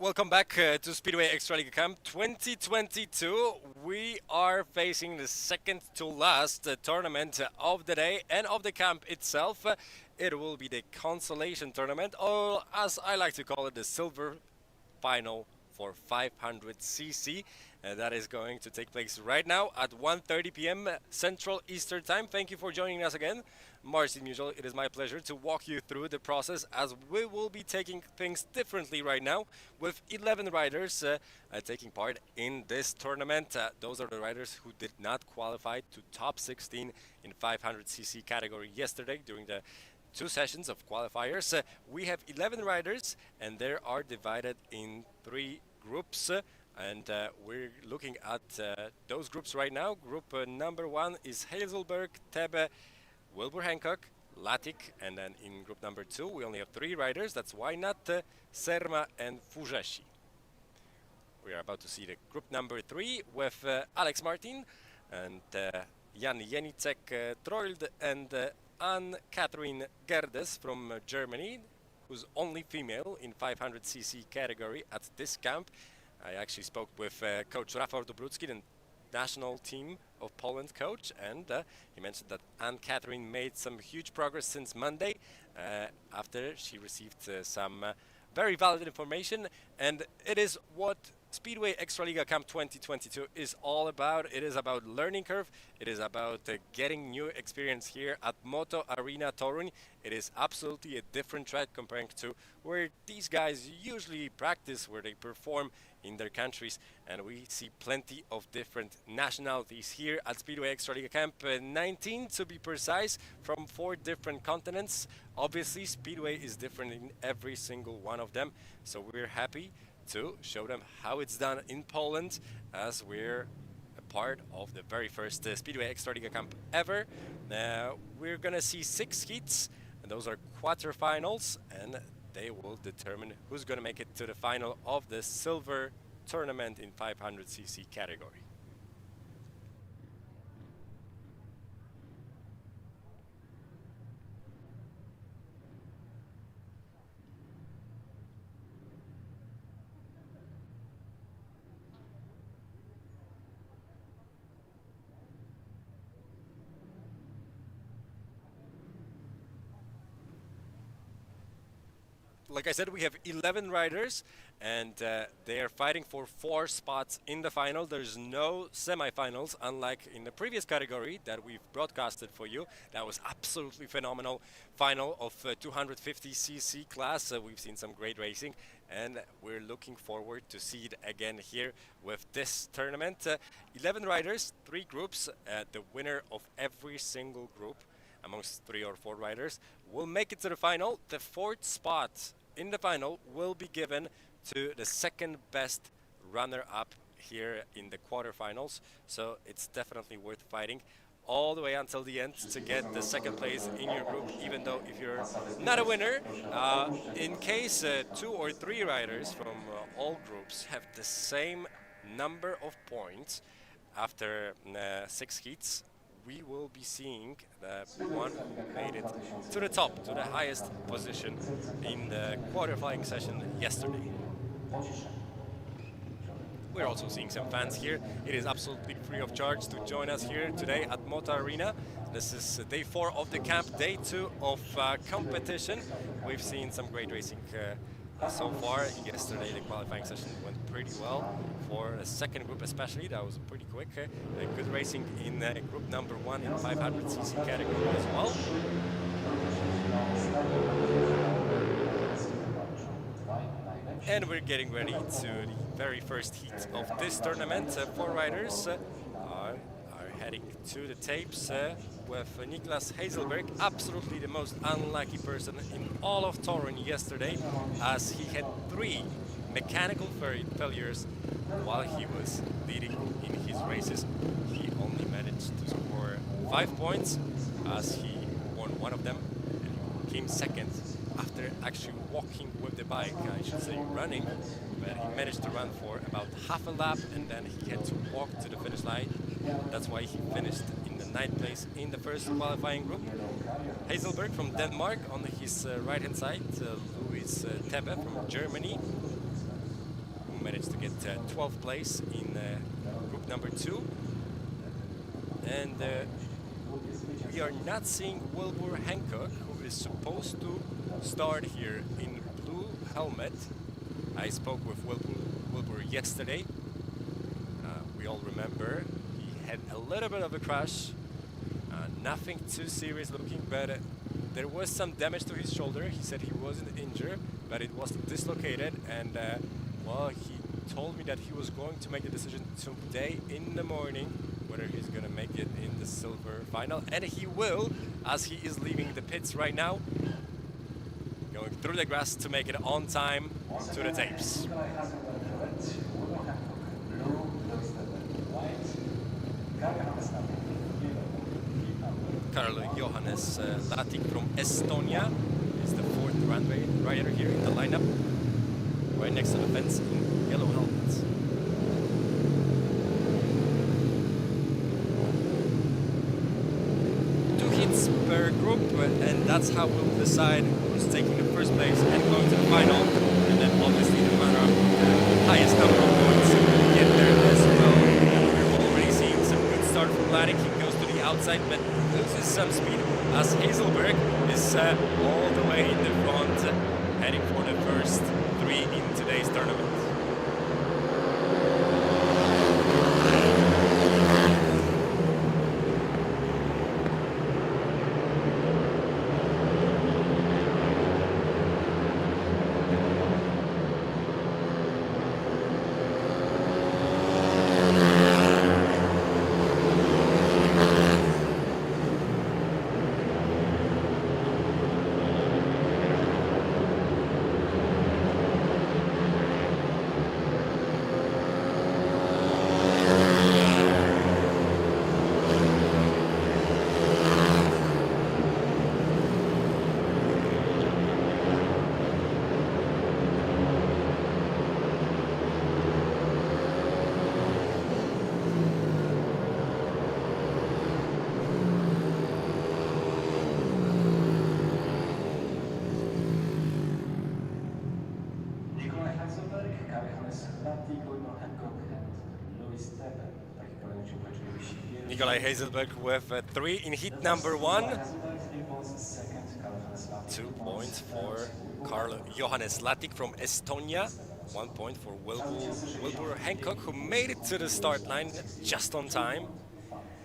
Welcome back to Speedway Ekstraliga Camp 2022. We are facing the second to last tournament of the day and of the camp itself. It will be the consolation tournament, or as I like to call it, the silver final for 500cc. That is going to take place right now at 1:30 p.m. Central Eastern Time. Thank you for joining us again. Marcin, usual, it is my pleasure to walk you through the process as we will be taking things differently right now with 11 riders taking part in this tournament. Those are the riders who did not qualify to top 16 in 500cc category yesterday during the two sessions of qualifiers. We have 11 riders and they are divided in three groups. We're looking at those groups right now. Group number one is Hazelberg, Tebe, Wilbur Hancock, Latik, and then in group number two we only have three riders. That's Why Not, Serma, and Fujeshi. We are about to see the group number three with Alex Martin and Jan Jenicek Troild and Anne-Catherine Gerdes from Germany, who's only female in 500cc category at this camp. I actually spoke with coach Rafał Dobrucki, the national team of Poland coach, and he mentioned that Anne-Catherine made some huge progress since Monday after she received some very valid information, and it is what Speedway Ekstraliga Camp 2022 is all about. It is about learning curve. It is about getting new experience here at Moto Arena Toruń. It is absolutely a different track comparing to where these guys usually practice, where they perform in their countries, and we see plenty of different nationalities here at Speedway Ekstraliga Camp 19 to be precise, from 4 different continents. Obviously Speedway is different in every single one of them, so we're happy to show them how it's done in Poland, as we're a part of the very first Speedway Ekstraliga Camp ever. We're gonna see 6 heats, and those are quarterfinals, and they will determine who's gonna make it to the final of the silver tournament in 500cc category. Like I said, we have 11 riders, and they are fighting for 4 spots in the final. There's no semifinals, unlike in the previous category that we've broadcasted for you. That was absolutely phenomenal final of 250cc class. We've seen some great racing, and we're looking forward to see it again here with this tournament. 11 riders, 3 groups. The winner of every single group amongst 3 or 4 riders will make it to the final. The 4th spot in the final will be given to the second best runner-up here in the quarterfinals, so it's definitely worth fighting all the way until the end to get the second place in your group, even though if you're not a winner, in case 2 or 3 riders from all groups have the same number of points after 6 heats, we will be seeing the one who made it to the top, to the highest position in the qualifying session yesterday. We're also seeing some fans here. It is absolutely free of charge to join us here today at Moto Arena. This is day 4 of the camp, day 2 of competition. We've seen some great racing so far. Yesterday the qualifying session went pretty well for the second group, especially. That was pretty quick. Good racing in group number 1 in 500cc category as well. And we're getting ready to the very first heat of this tournament. 4 riders are heading to the tapes with Niklas Hazelberg, absolutely the most unlucky person in all of Toruń yesterday, as he had 3 mechanical failures while he was leading in his races. He only managed to score 5 points as he won one of them and came second after actually walking with the bike, I should say running, but he managed to run for about half a lap and then he had to walk to the finish line. That's why he finished in the 9th place in the first qualifying group. Hazelberg from Denmark on his right hand side, Louis Tebe from Germany, who managed to get 12th place in group number 2. And we are not seeing Wilbur Hancock, who is supposed to start here in blue helmet. I spoke with Wilbur yesterday. We all remember he had a little bit of a crash. Nothing too serious looking, but there was some damage to his shoulder. He said he wasn't injured, but it was dislocated, and well, he told me that he was going to make the decision today in the morning whether he's gonna make it in the silver final, and he will, as he is leaving the pits right now, going through the grass to make it on time to the tapes. Karl Johannes Latik from Estonia is the 4th runway rider here in the lineup, right next to the fence in yellow helmets. Two hits per group, and that's how we'll decide who's taking the first place and going to the final, and then obviously the runner with the highest number of points get there as well. We're already seeing some good start from Latik. He goes to the outside, but loses some speed as Hazelberg is all the way in the front, heading for the first 3 in today's tournament. Nikolai Hazelberg with 3 in heat number 1. 2 points for Karl Johannes Latik from Estonia. 1 point for Wilbur Hancock, who made it to the start line just on time.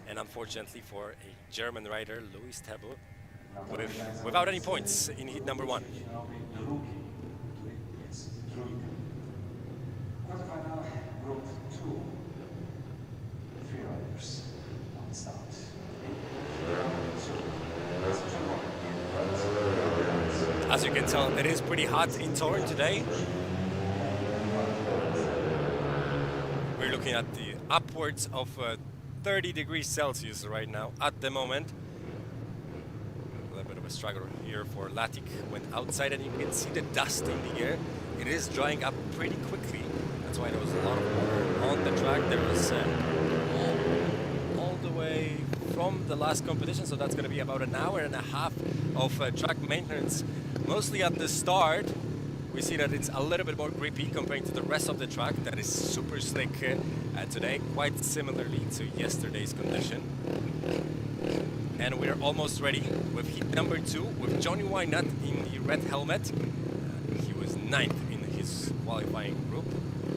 And unfortunately for a German rider, Louis Tebo, without any points in heat number 1. As you can tell, it is pretty hot in Torn today. We're looking at the upwards of 30 degrees Celsius right now at the moment. A little bit of a struggle here for Latik. Went outside and you can see the dust in the air. It is drying up pretty quickly. That's why there was a lot of water on the track. There was all the way from the last competition, so that's going to be about an hour and a half of track maintenance. Mostly at the start, we see that it's a little bit more grippy compared to the rest of the track that is super slick today, quite similarly to yesterday's condition. And we're almost ready with heat number 2 with Johnny Wynot in the red helmet. He was 9th in his qualifying group.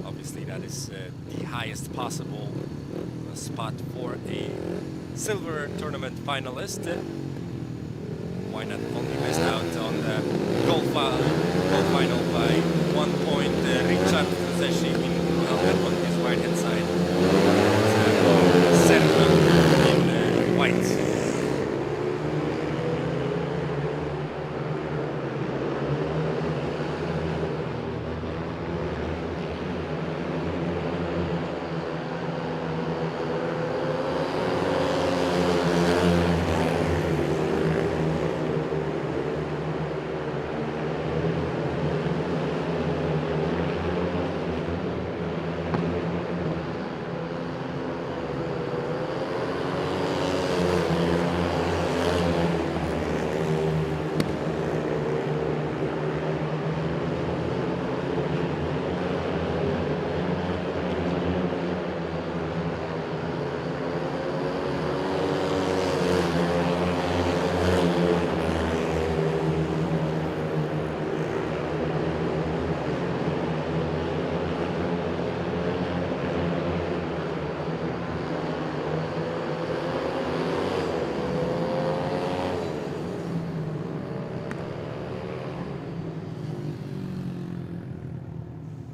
Obviously that is the highest possible spot for a silver tournament finalist. Wynot only missed out on the gold final by 1 point. Richard Zeshi in blue helmet on his right hand side. Serra in white.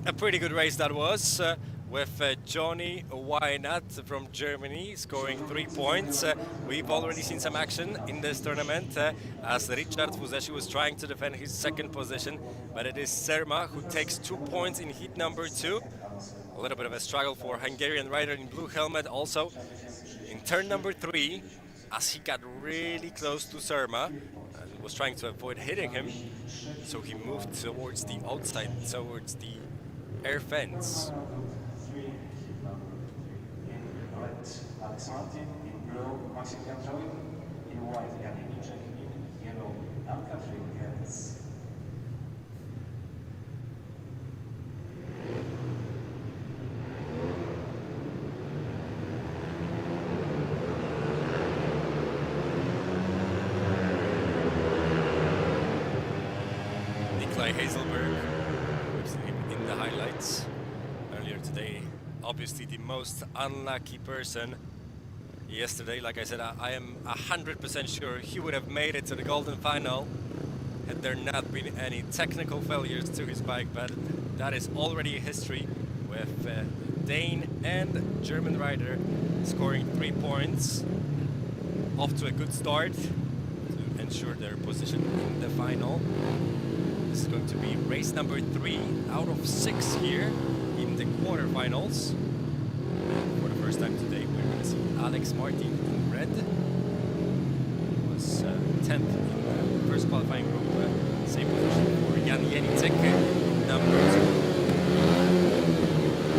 A pretty good race that was, with Johnny Wynat from Germany scoring 3 points. We've already seen some action in this tournament as Richard Fuzeshi was trying to defend his second position, but it is Serma who takes 2 points in heat number 2. A little bit of a struggle for Hungarian rider in blue helmet also in turn number 3, as he got really close to Serma and was trying to avoid hitting him, so he moved towards the outside, towards the air fence. Alex Martin in blue, Maximilian Troy in white, Jan Janiczek in yellow, Untitled Chapter. Hazelberg, we've seen him in the highlights earlier today. Obviously the most unlucky person yesterday. Like I said, I am 100% sure he would have made it to the golden final had there not been any technical failures to his bike, but that is already history, with Dane and German rider scoring 3 points. Off to a good start to ensure their position in the final. This is going to be race number 3 out of 6 here in the quarterfinals. And for the first time today, we're going to see Alex Martin in red. He was 10th in the first qualifying group. Same position for Jan Janiczek, number 2.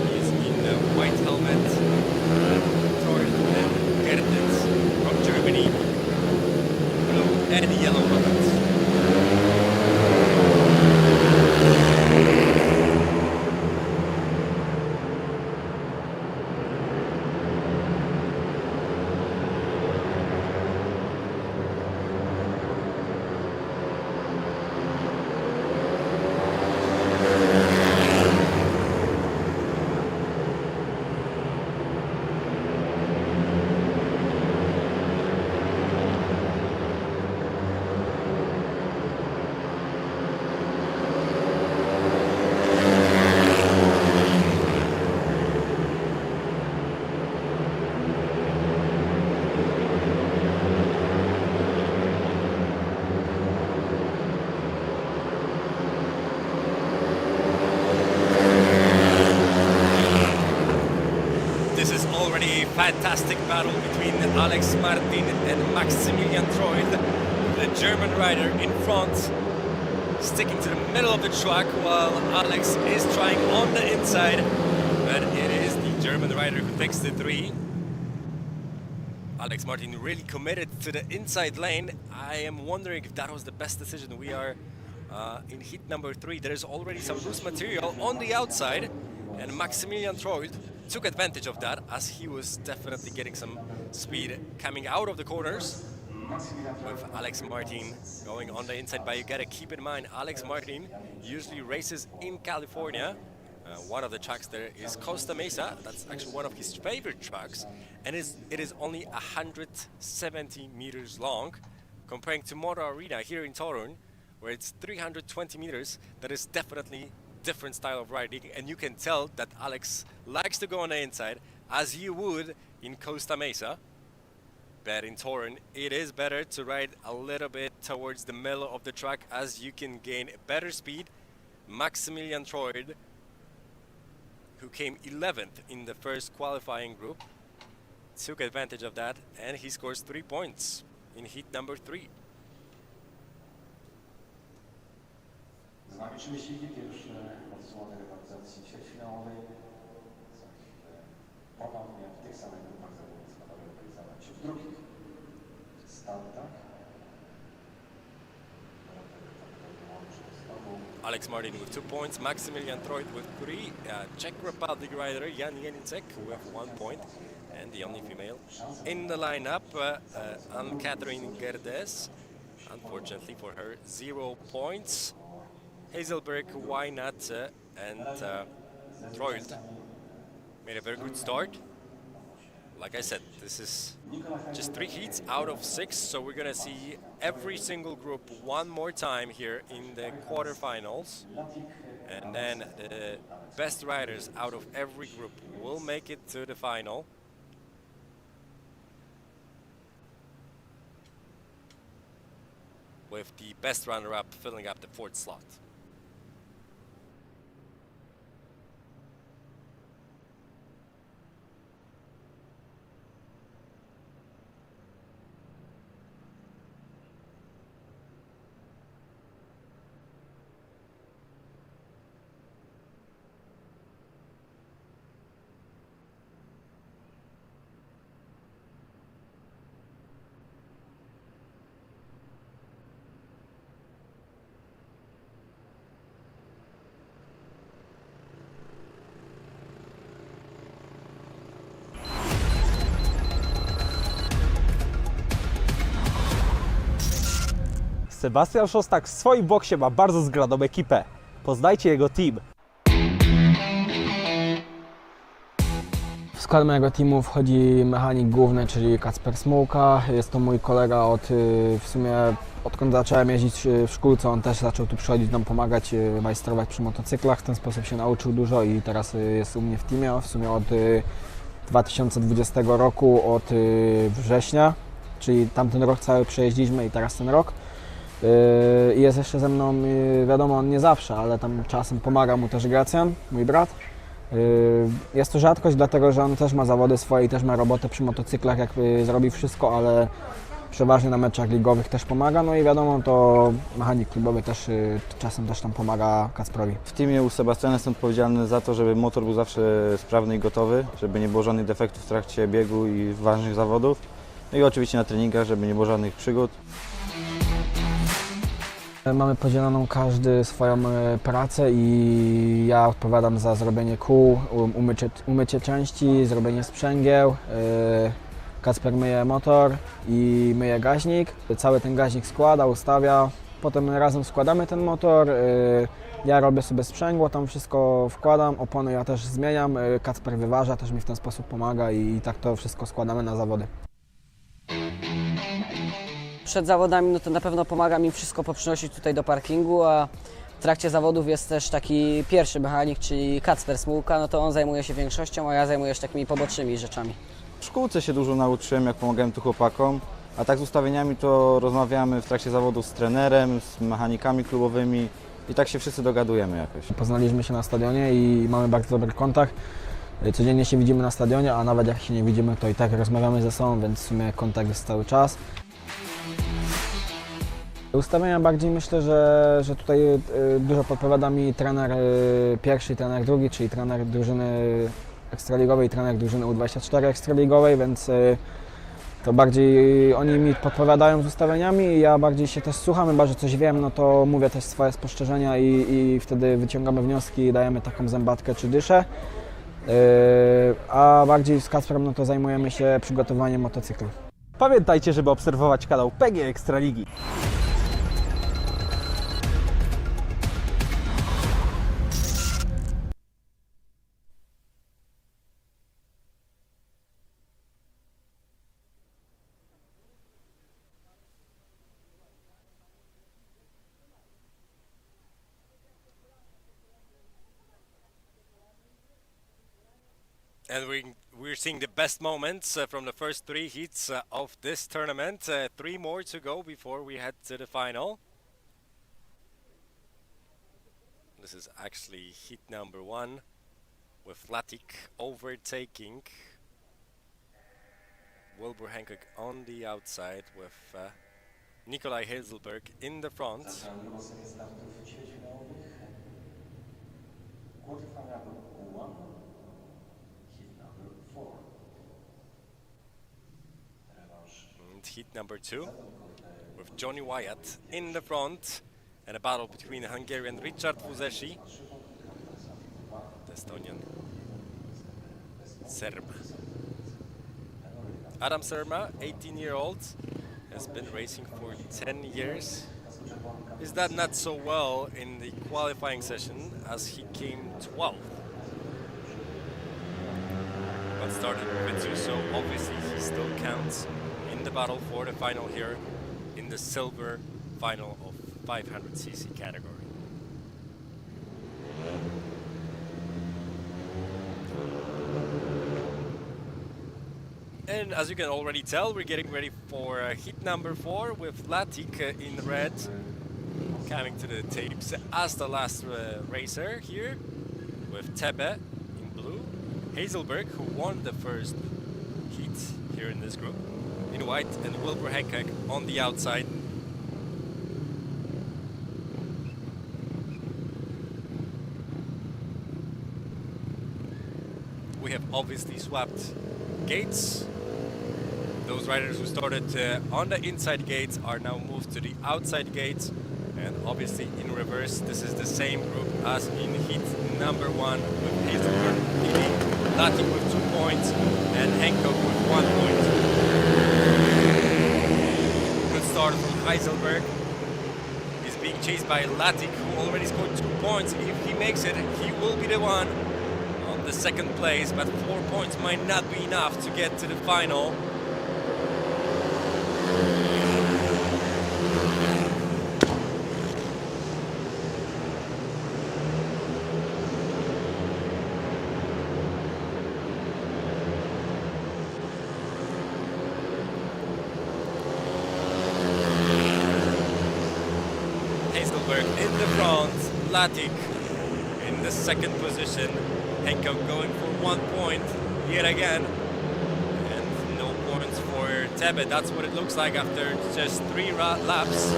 He is in the white helmet. Toril and Gertens from Germany, blue and yellow helmets. Fantastic battle between Alex Martin and Maximilian Troid. The German rider in front, sticking to the middle of the track while Alex is trying on the inside, but it is the German rider who takes the 3. Alex Martin really committed to the inside lane. I am wondering if that was the best decision. We are in heat number 3. There is already some loose material on the outside, and Maximilian Troid took advantage of that, as he was definitely getting some speed coming out of the corners, with Alex Martin going on the inside. But you gotta keep in mind, Alex Martin usually races in California. One of the tracks there is Costa Mesa. That's actually one of his favorite tracks, and it is only 170 meters long, comparing to Motor Arena here in Torun, where it's 320 meters. That is definitely different style of riding, and you can tell that Alex likes to go on the inside, as you would in Costa Mesa. But in Torun, it is better to ride a little bit towards the middle of the track, as you can gain better speed. Maximilian Troid, who came 11th in the first qualifying group, took advantage of that, and he scores 3 points in heat number 3. Z nami 3 wyścigi, pierwsze odsłony rywalizacji ćwierćfinałowej. Za chwilę ponownie w tych samych grupach zawodów będą rywalizować w drugich startach. Alex Martin with 2 points, Maximilian Troid with 3, Czech Republic rider Jan Janiczek with 1 point, and the only female in the lineup, Anne-Catherine Gerdes. Unfortunately for her, 0 points. Hazelberg, Wynat, and Troid made a very good start. Like I said, this is just 3 heats out of 6, so we're gonna see every single group one more time here in the quarterfinals. And then the best riders out of every group will make it to the final. With the best runner-up filling up the 4th slot. Sebastian Szostak w swoim boksie ma bardzo zgraną ekipę. Poznajcie jego team. W skład mojego teamu wchodzi mechanik główny, czyli Kacper Smułka. Jest to mój kolega w sumie odkąd zacząłem jeździć w szkółce, on też zaczął tu przychodzić nam pomagać, majstrować przy motocyklach. W ten sposób się nauczył dużo i teraz jest u mnie w teamie. W sumie od 2020 roku, od września, czyli tamten rok cały przejeździliśmy i teraz ten rok. I jest jeszcze ze mną, wiadomo, on nie zawsze, ale tam czasem pomaga mu też Gracjan, mój brat. Jest to rzadkość, dlatego że on też ma zawody swoje i też ma robotę przy motocyklach, jakby zrobi wszystko, ale przeważnie na meczach ligowych też pomaga. No i wiadomo, to mechanik klubowy też czasem też tam pomaga Kacprowi. W teamie u Sebastiana jestem odpowiedzialny za to, żeby motor był zawsze sprawny i gotowy, żeby nie było żadnych defektów w trakcie biegu i ważnych zawodów. No i oczywiście na treningach, żeby nie było żadnych przygód. Mamy podzieloną każdy swoją pracę i ja odpowiadam za zrobienie kół, umycie części, zrobienie sprzęgieł. Kacper myje motor i myje gaźnik. Cały ten gaźnik składa, ustawia. Potem razem składamy ten motor. Ja robię sobie sprzęgło, tam wszystko wkładam, opony ja też zmieniam. Kacper wyważa, też mi w ten sposób pomaga i tak to wszystko składamy na zawody. Przed zawodami no to na pewno pomaga mi wszystko poprzynosić tutaj do parkingu, a w trakcie zawodów jest też taki pierwszy mechanik, czyli Kacper Smułka, no to on zajmuje się większością, a ja zajmuję się takimi pobocznymi rzeczami. W szkółce się dużo nauczyłem, jak pomagałem tu chłopakom, a tak z ustawieniami to rozmawiamy w trakcie zawodów z trenerem, z mechanikami klubowymi i tak się wszyscy dogadujemy jakoś. Poznaliśmy się na stadionie i mamy bardzo dobry kontakt. Codziennie się widzimy na stadionie, a nawet jak się nie widzimy, to i tak rozmawiamy ze sobą, więc w sumie kontakt jest cały czas. Ustawienia bardziej myślę, że tutaj dużo podpowiada mi trener pierwszy i trener drugi, czyli trener drużyny ekstraligowej i trener drużyny U24 ekstraligowej, więc to bardziej oni mi podpowiadają z ustawieniami i ja bardziej się też słucham, chyba że coś wiem, no to mówię też swoje spostrzeżenia i wtedy wyciągamy wnioski i dajemy taką zębatkę czy dyszę. A bardziej z Kacprem no to zajmujemy się przygotowaniem motocykla. Pamiętajcie, żeby obserwować kanał PG Ekstraligi. And we're seeing the best moments from the first 3 heats of this tournament. 3 more to go before we head to the final. This is actually heat number 1 with Latik overtaking Wilbur Hancock on the outside with Nikolaj Hazelberg in the front. Zaczynamy serię startów ćwierćfinałowych. Quarterfinal number 1. Heat number 4. And heat number 2 with Johnny Wyatt in the front and a battle between the Hungarian Richard Vuzeshi, the Estonian Serma. Adam Serma, 18-year-old, has been racing for 10 years. Is that not so well in the qualifying session as he came 12th? But started with 2, so obviously he still counts in the battle for the final here in the silver final of 500cc category. And as you can already tell, we're getting ready for heat number 4 with Latik in red coming to the tapes as the last racer here, with Tebe in blue, Hazelberg, who won the first heat here in this group, in white, and Wilbur Hancock on the outside. We have obviously swapped gates. Those riders who started on the inside gates are now moved to the outside gates, and obviously in reverse, this is the same group as in heat number 1, with Hazelberg leading, Latik with 2 points and Hancock with 1 point. Good start from Heiselberg. He's being chased by Latik, who already scored 2 points. If he makes it, he will be the one on the second place, but 4 points might not be enough to get to the final. In the front, Latik in the second position, Hancock going for 1 point yet again, and no points for Tebe. That's what it looks like after just 3 laps,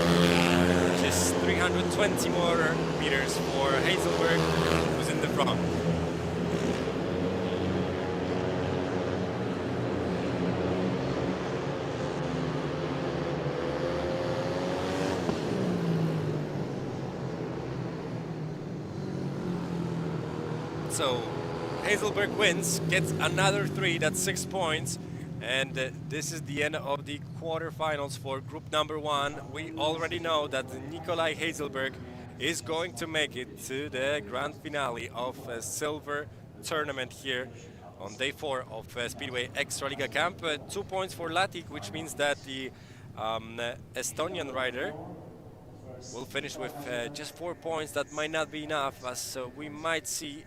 just 320 more meters for Hazelberg, who's in the front. So Hazelberg wins, gets another 3, that's 6 points, and this is the end of the quarterfinals for group number 1. We already know that Nikolai Hazelberg is going to make it to the grand finale of a silver tournament here on day 4 of Speedway Ekstraliga Camp. 2 points for Latik, which means that the Estonian rider will finish with just 4 points. That might not be enough, as we might see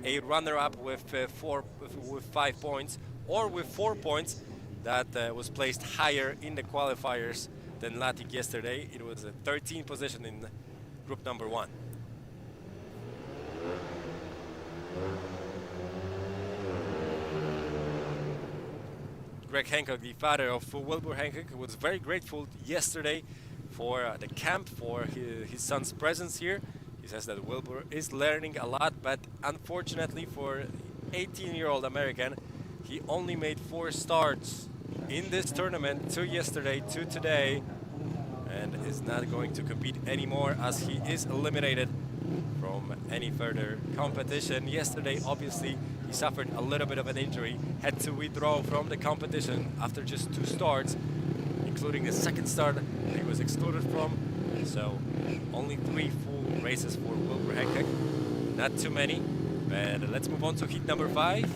a runner-up with 5 points, or with 4 points that was placed higher in the qualifiers than Latik yesterday. It was a 13th position in group number 1. Greg Hancock, the father of Wilbur Hancock, was very grateful yesterday for the camp, for his son's presence here. He says that Wilbur is learning a lot, but unfortunately for 18-year-old American, he only made 4 starts in this tournament, 2 yesterday, 2 today, and is not going to compete anymore as he is eliminated from any further competition. Yesterday, obviously, he suffered a little bit of an injury, had to withdraw from the competition after just 2 starts, including the second start he was excluded from. So only 3 full races for Wilbur Hancock, not too many. But let's move on to heat number 5. Heat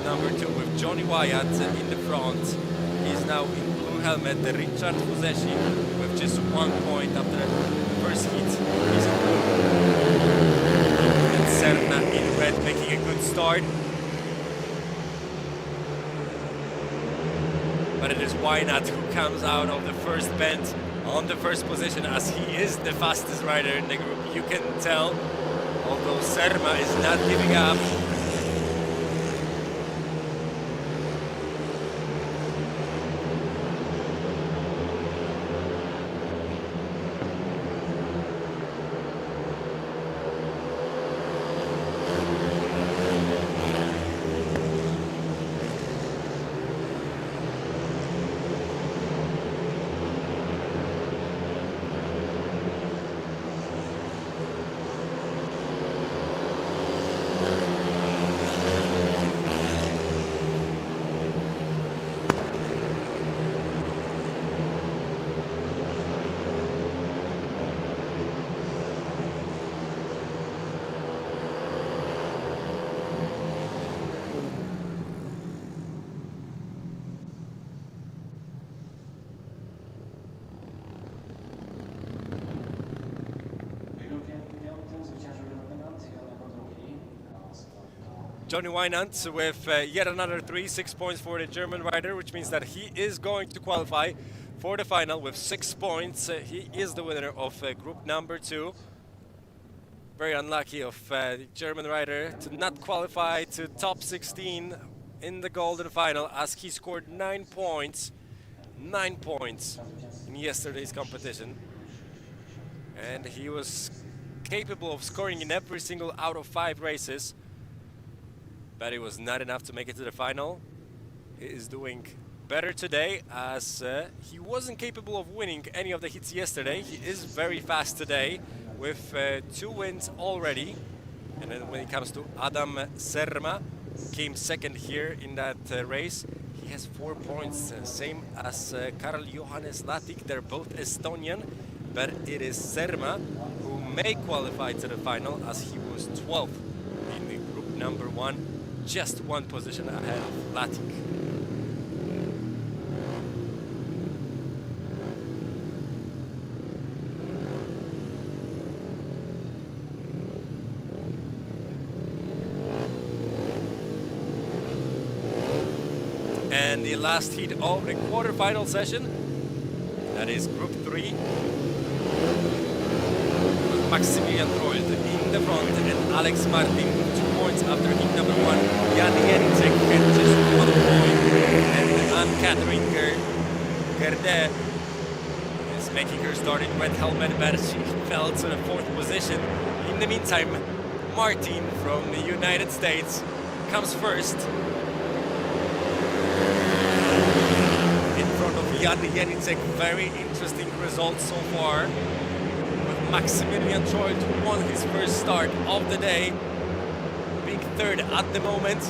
number 2 with Johnny Wyatt in the front. He's now in blue helmet, Richard Fuzeshi, with just 1 point after the first heat. He's in blue. And Serna in red, making a good start. But it is Wynat who comes out of the first bend on the first position, as he is the fastest rider in the group. You can tell, although Serma is not giving up. Johnny Weinand with yet another 6 points for the German rider, which means that he is going to qualify for the final with 6 points. He is the winner of group number 2. Very unlucky of the German rider to not qualify to top 16 in the golden final, as he scored 9 points. 9 points in yesterday's competition. And he was capable of scoring in every single out of 5 races. But it was not enough to make it to the final. He is doing better today, as he wasn't capable of winning any of the heats yesterday. He is very fast today with 2 wins already. And then when it comes to Adam Serma, came second here in that race. He has 4 points, same as Karl Johannes Latik. They're both Estonian, but it is Serma who may qualify to the final, as he was 12th in the group number 1. Just 1 position ahead of Latik. And the last heat of the quarterfinal session, that is group 3. Maximilian Trold in the front and Alex Martin 2 points after heat number 1. Jan Jędrzejczyk just 1 point. And Anne-Catherine Gerde is making her start in red helmet, but she fell to the 4th position. In the meantime, Martin from the United States comes first. In front of Jan Jędrzejczyk. Very interesting results so far. Maximilian Trold won his first start of the day, being 3rd at the moment.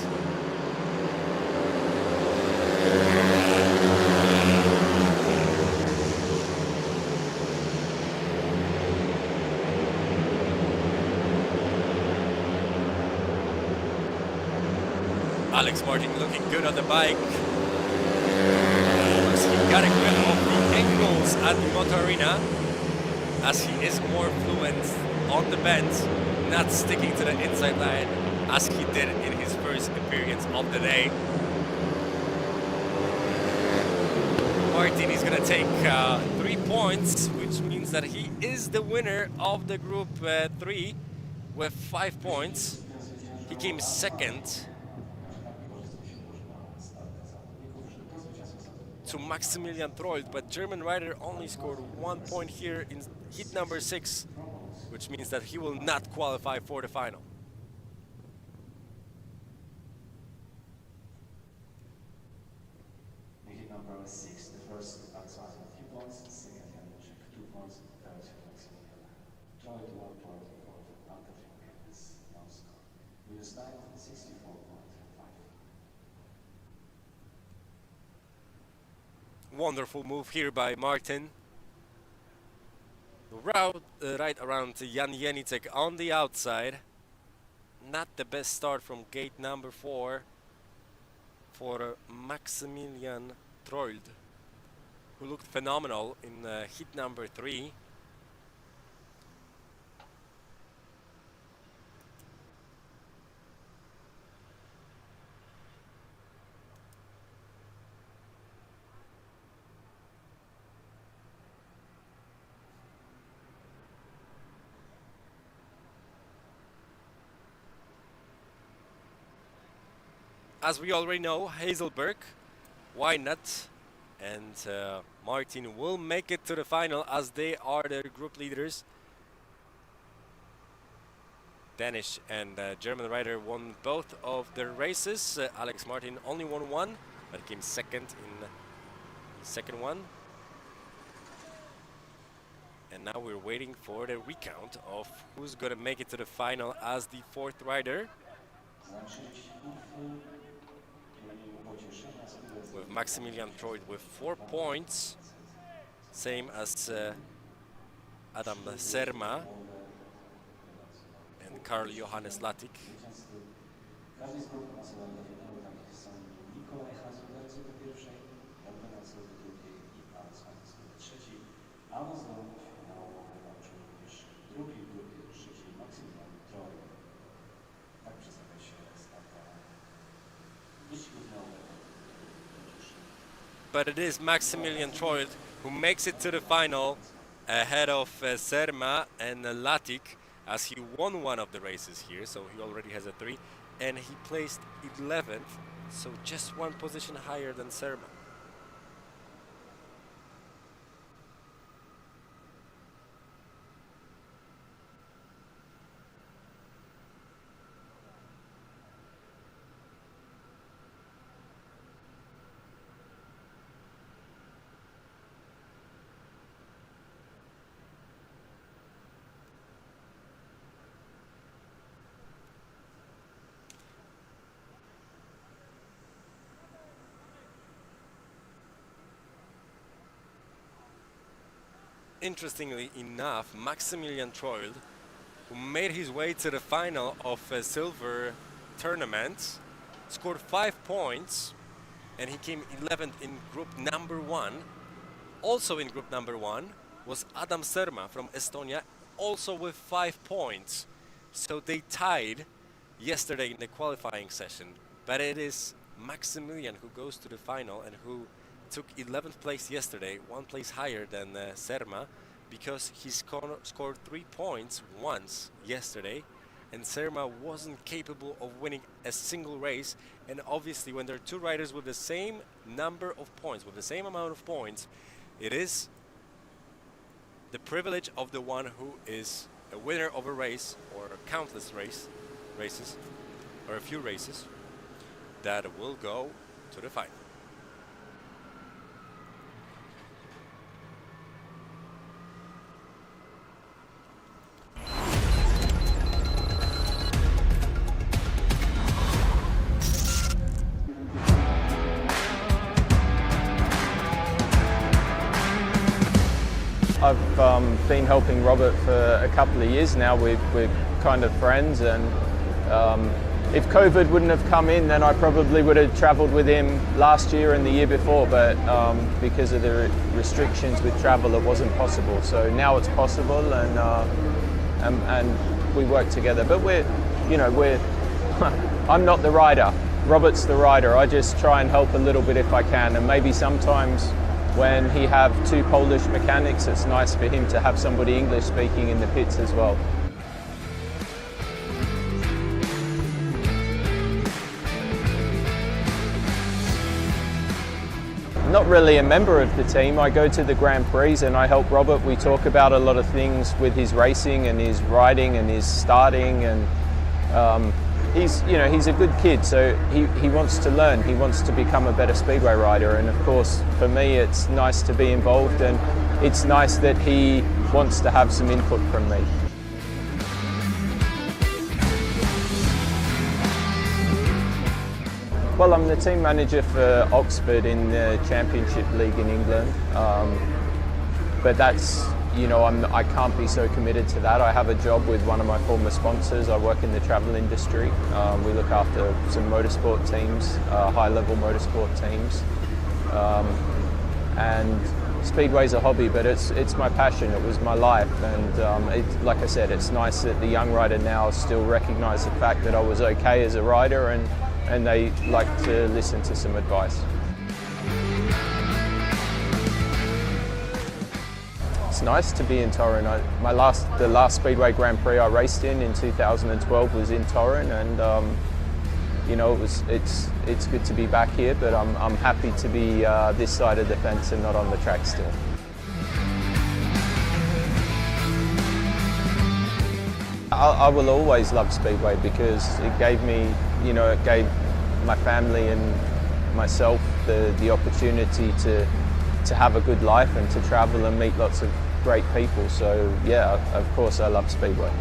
Alex Martin looking good on the bike. He got a grip of the angles at the Moto Arena, as he is more fluent on the bend, not sticking to the inside line as he did in his first appearance of the day. Martin is going to take 3 points, which means that he is the winner of the group 3 with 5 points. He came second to Maximilian Trold, but German rider only scored 1 point here in heat number 6, which means that he will not qualify for the final. In heat number 6, the first Alex Martin 3 points, second Jędrzejczyk 2 points, third Maximilian Trold 1 point, fourth Anne-Catherine is no score. Minus 9, 64.5. Wonderful move here by Martin. Route right around Jan Jędrzejczyk on the outside. Not the best start from gate number 4 for Maximilian Trold, who looked phenomenal in heat number 3. As we already know, Hazelberg, Weinand, and Martin will make it to the final, as they are the group leaders. Danish and German rider won both of their races. Alex Martin only won 1, but came second in the second one. And now we're waiting for the recount of who's going to make it to the final as the 4th rider. With Maximilian Trold with 4 points, same as Adam Serma and Karl Johannes Latik. but it is Maximilian Troid who makes it to the final ahead of Serma and Latik, as he won one of the races here, so he already has a 3, and he placed 11th, so just one position higher than Serma. Interestingly enough, Maximilian Troil, who made his way to the final of a silver tournament, scored 5 points, and he came 11th in group number 1. Also in group number 1 was Adam Serma from Estonia, also with 5 points. So they tied yesterday in the qualifying session, but it is Maximilian who goes to the final and who took 11th place yesterday, 1 place higher than Serma, because he scored 3 points once yesterday, and Serma wasn't capable of winning a single race. And obviously when there are 2 riders with the same number of points, with the same amount of points, it is the privilege of the one who is a winner of a race, or countless races, or a few races, that will go to the final. I've been helping Robert for a couple of years now. We're kind of friends, and if COVID wouldn't have come in, then I probably would have travelled with him last year and the year before, but because of the restrictions with travel, it wasn't possible. So now it's possible, and we work together. But I'm not the rider. Robert's the rider. I just try and help a little bit if I can, and maybe sometimes when he have 2 Polish mechanics, it's nice for him to have somebody English speaking in the pits as well. Not really a member of the team. I go to the Grand Prix and I help Robert. We talk about a lot of things with his racing and his riding and his starting, and he's a good kid, so he wants to learn. He wants to become a better speedway rider, and of course for me it's nice to be involved, and it's nice that he wants to have some input from me. Well, I'm the team manager for Oxford in the Championship League in England, but that's, I can't be so committed to that. I have a job with one of my former sponsors. I work in the travel industry. We look after some motorsport teams, high-level motorsport teams, and Speedway's a hobby, but it's my passion. It was my life, and like I said, it's nice that the young rider now still recognise the fact that I was okay as a rider, and they like to listen to some advice. It's nice to be in Torun. The last Speedway Grand Prix I raced in 2012 was in Torun, and it's good to be back here. But I'm happy to be this side of the fence and not on the track still. I will always love Speedway because it gave me, it gave my family and myself the opportunity to have a good life and to travel and meet lots of great people. So yeah, of course I love Speedway.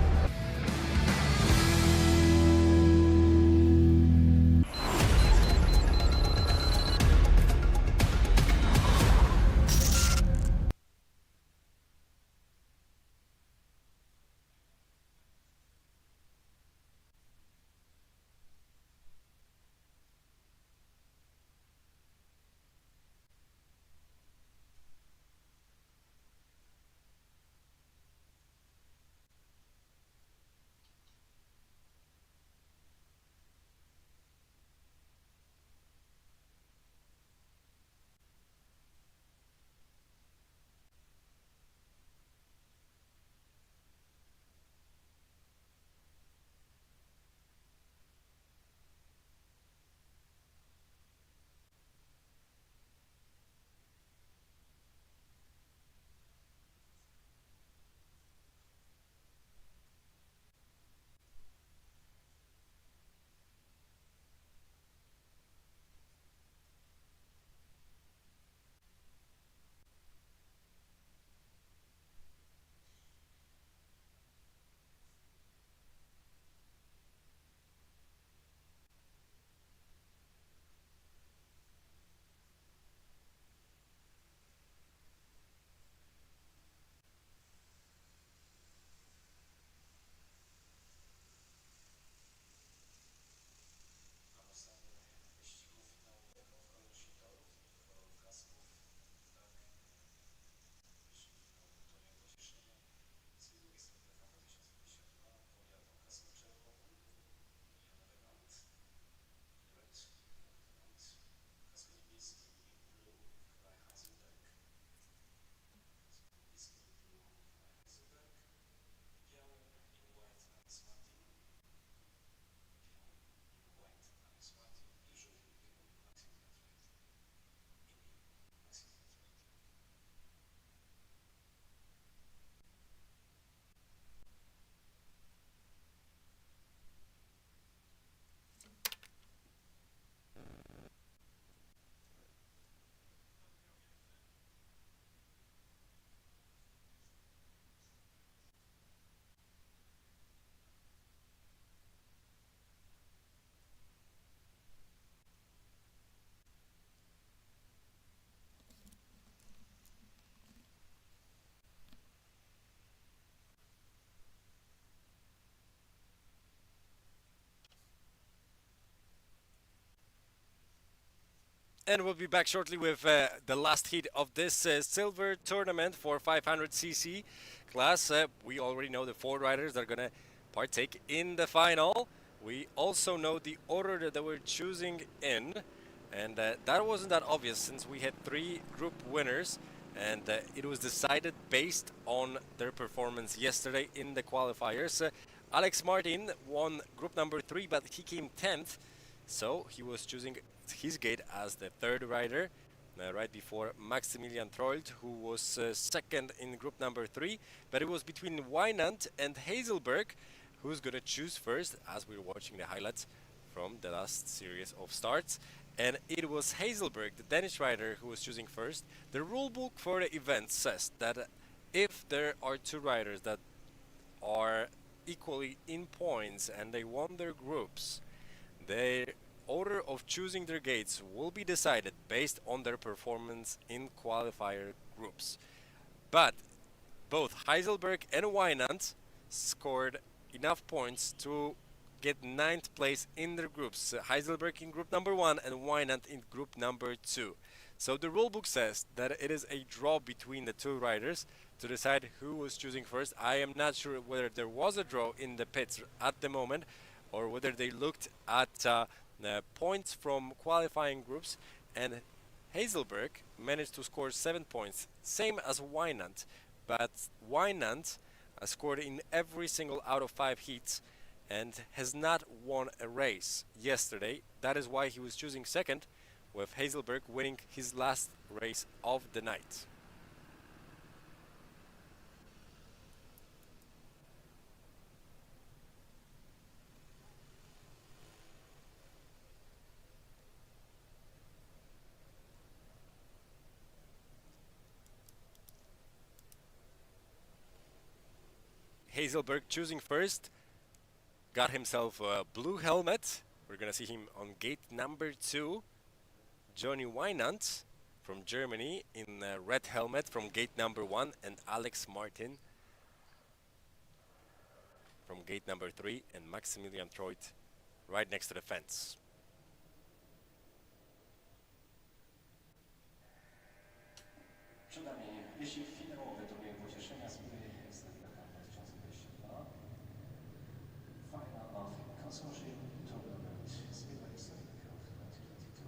And we'll be back shortly with the last heat of this silver tournament for 500cc class. We already know the 4 riders that are going to partake in the final. We also know the order that we're choosing in. And that wasn't that obvious since we had 3 group winners. And it was decided based on their performance yesterday in the qualifiers. Alex Martin won group number 3, but he came 10th. So he was choosing his gate as the 3rd rider, right before Maximilian Trold, who was 2nd in group number 3. But it was between Wynand and Hazelberg, who's gonna choose first, as we're watching the highlights from the last series of starts. And it was Hazelberg, the Danish rider, who was choosing first. The rulebook for the event says that if there are 2 riders that are equally in points and they won their groups, their order of choosing their gates will be decided based on their performance in qualifier groups. But both Heiselberg and Wynand scored enough points to get 9th place in their groups. Heiselberg in group number 1 and Wynand in group number 2. So the rulebook says that it is a draw between the 2 riders to decide who was choosing first. I am not sure whether there was a draw in the pits at the moment or whether they looked at the points from qualifying groups, and Hazelberg managed to score 7 points, same as Wynand, but Wynand scored in every single out of 5 heats and has not won a race yesterday. That is why he was choosing 2nd, with Hazelberg winning his last race of the night. Hazelberg choosing first, got himself a blue helmet. We're gonna see him on gate number 2. Johnny Wynand from Germany in a red helmet from gate number 1, and Alex Martin from gate number 3, and Maximilian Troyd right next to the fence. Przed nami jeśli finałowy turniej pocieszenia Speedway Ekstraliga Camp 2022. Final of Consortium Tournament Speedway Ekstraliga Camp 2022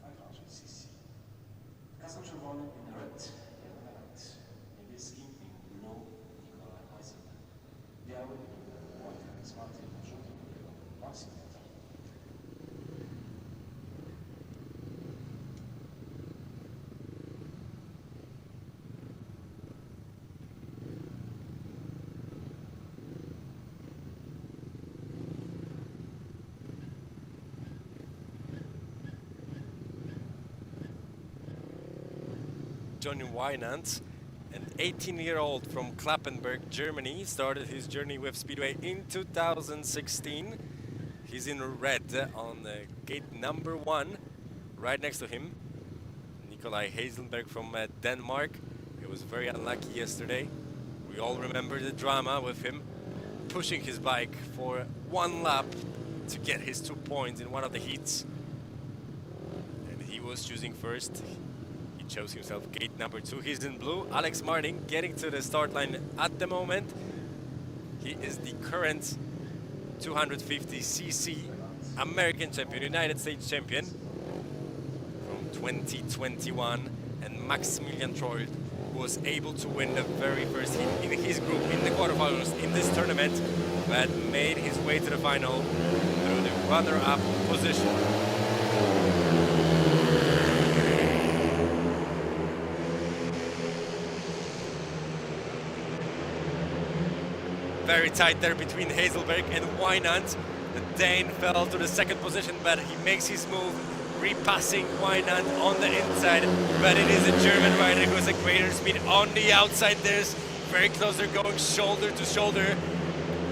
500cc. Kasą czerwonym in red, Wynand. Niebieskim in blue, Nikolaj Heiselberg. Biały in white, Alex Martin. Żółtym Maximilian. Johnny Wynand, an 18-year-old from Klappenberg, Germany, started his journey with Speedway in 2016. He's in red on gate number 1. Right next to him, Nikolaj Hazelberg from Denmark. He was very unlucky yesterday. We all remember the drama with him pushing his bike for 1 lap to get his 2 points in one of the heats. And he was choosing first. Chose himself gate number 2. He's in blue. Alex Martin getting to the start line at the moment. He is the current 250cc American champion, United States champion from 2021, and Maximilian Troyd, who was able to win the very first heat in his group in the quarterfinals in this tournament, but made his way to the final through the runner-up position. Very tight there between Hazelberg and Wynand. The Dane fell to the 2nd position, but he makes his move, repassing Wynand on the inside. But it is a German rider who has a greater speed on the outside. There's very close, they're going shoulder to shoulder.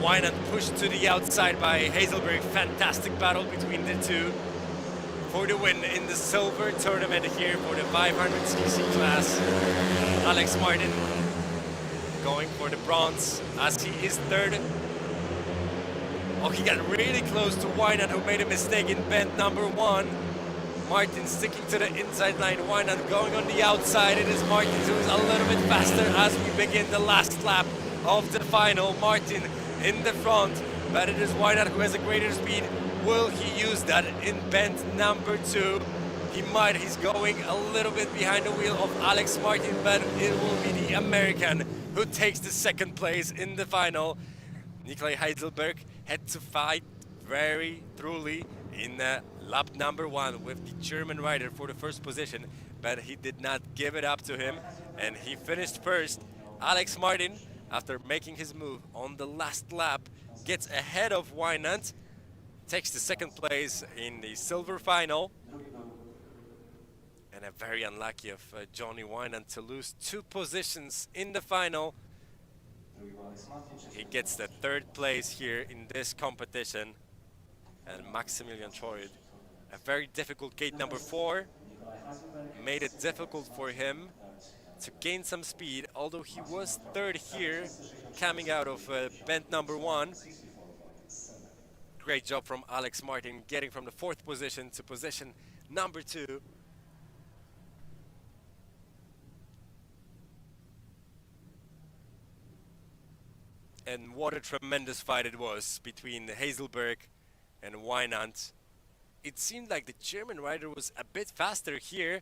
Wynand pushed to the outside by Hazelberg. Fantastic battle between the 2 for the win in the silver tournament here for the 500cc class. Alex Martin going for the bronze as he is 3rd. Oh, he got really close to Wynand, who made a mistake in bend number 1. Martin sticking to the inside line, Wynand going on the outside. It is Martin who is a little bit faster as we begin the last lap of the final. Martin in the front, but it is Wynand who has a greater speed. Will he use that in bend number 2? He might. He's going a little bit behind the wheel of Alex Martin, but it will be the American who takes the second place in the final. Nikolai Heidelberg had to fight very thoroughly in lap number 1 with the German rider for the first position, but he did not give it up to him, and he finished first. Alex Martin, after making his move on the last lap, gets ahead of Wynand, takes the second place in the silver final, and very unlucky of Johnny Wynand to lose 2 positions in the final. He gets the 3rd place here in this competition, and Maximilian Troid, a very difficult gate number 4, made it difficult for him to gain some speed, although he was 3rd here, coming out of bend number 1. Great job from Alex Martin, getting from the 4th position to position number 2. And what a tremendous fight it was between Hazelberg and Wynand. It seemed like the German rider was a bit faster here,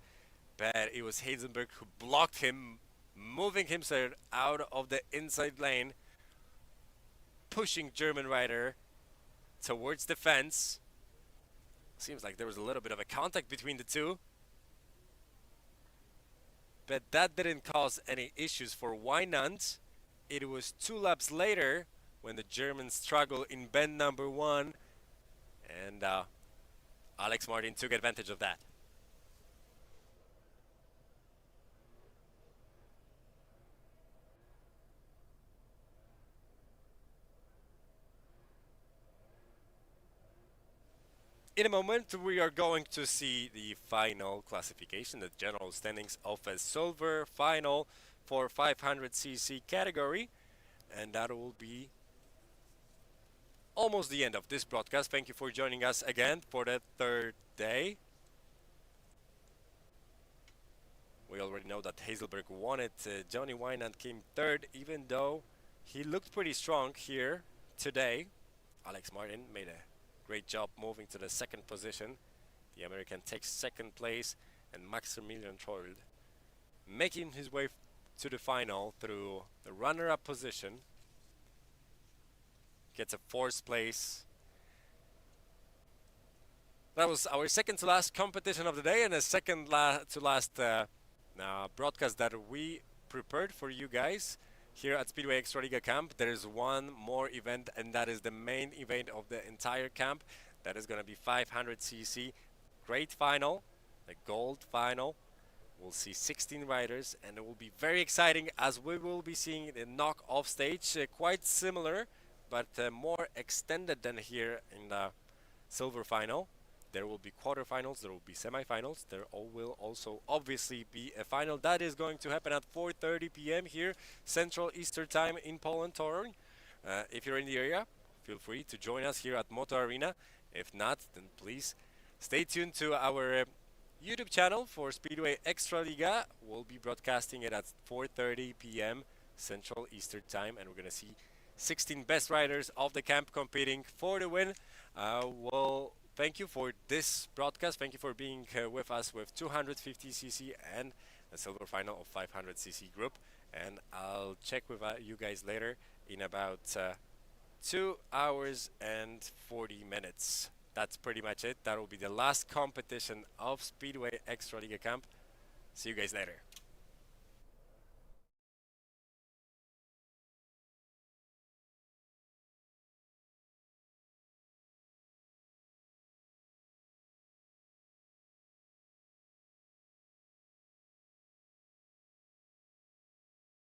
but it was Hazelberg who blocked him, moving himself out of the inside lane, pushing German rider towards the fence. Seems like there was a little bit of a contact between the two, but that didn't cause any issues for Wynand. It was 2 laps later when the Germans struggled in bend number 1, and Alex Martin took advantage of that. In a moment, we are going to see the final classification, the general standings of a silver final for 500cc category, and that will be almost the end of this broadcast. Thank you for joining us again for the 3rd day. We already know that Hazelberg won it. Johnny Wynand came 3rd, even though he looked pretty strong here today. Alex Martin made a great job moving to the 2nd position. The American takes 2nd place, and Maximilian Trold making his way to the final through the runner-up position, gets a 4th place. That was our second to last competition of the day, and a second to last broadcast that we prepared for you guys here at Speedway Ekstraliga Camp. There is one more event, and that is the main event of the entire camp. That is going to be 500cc great final, the gold final. We'll see 16 riders, and it will be very exciting as we will be seeing the knock-off stage, quite similar, but more extended than here in the silver final. There will be quarterfinals, there will be semifinals, there will also obviously be a final that is going to happen at 4:30 p.m. here, Central Eastern Time in Poland, Toruń. If you're in the area, feel free to join us here at Moto Arena. If not, then please stay tuned to our YouTube channel for Speedway Ekstraliga. We'll be broadcasting it at 4:30 p.m. Central Eastern Time, and we're going to see 16 best riders of the camp competing for the win. Well, thank you for this broadcast. Thank you for being with us with 250cc and the silver final of 500cc group. And I'll check with you guys later in about 2 hours and 40 minutes. That's pretty much it. That will be the last competition of Speedway Ekstraliga Camp. See you guys later.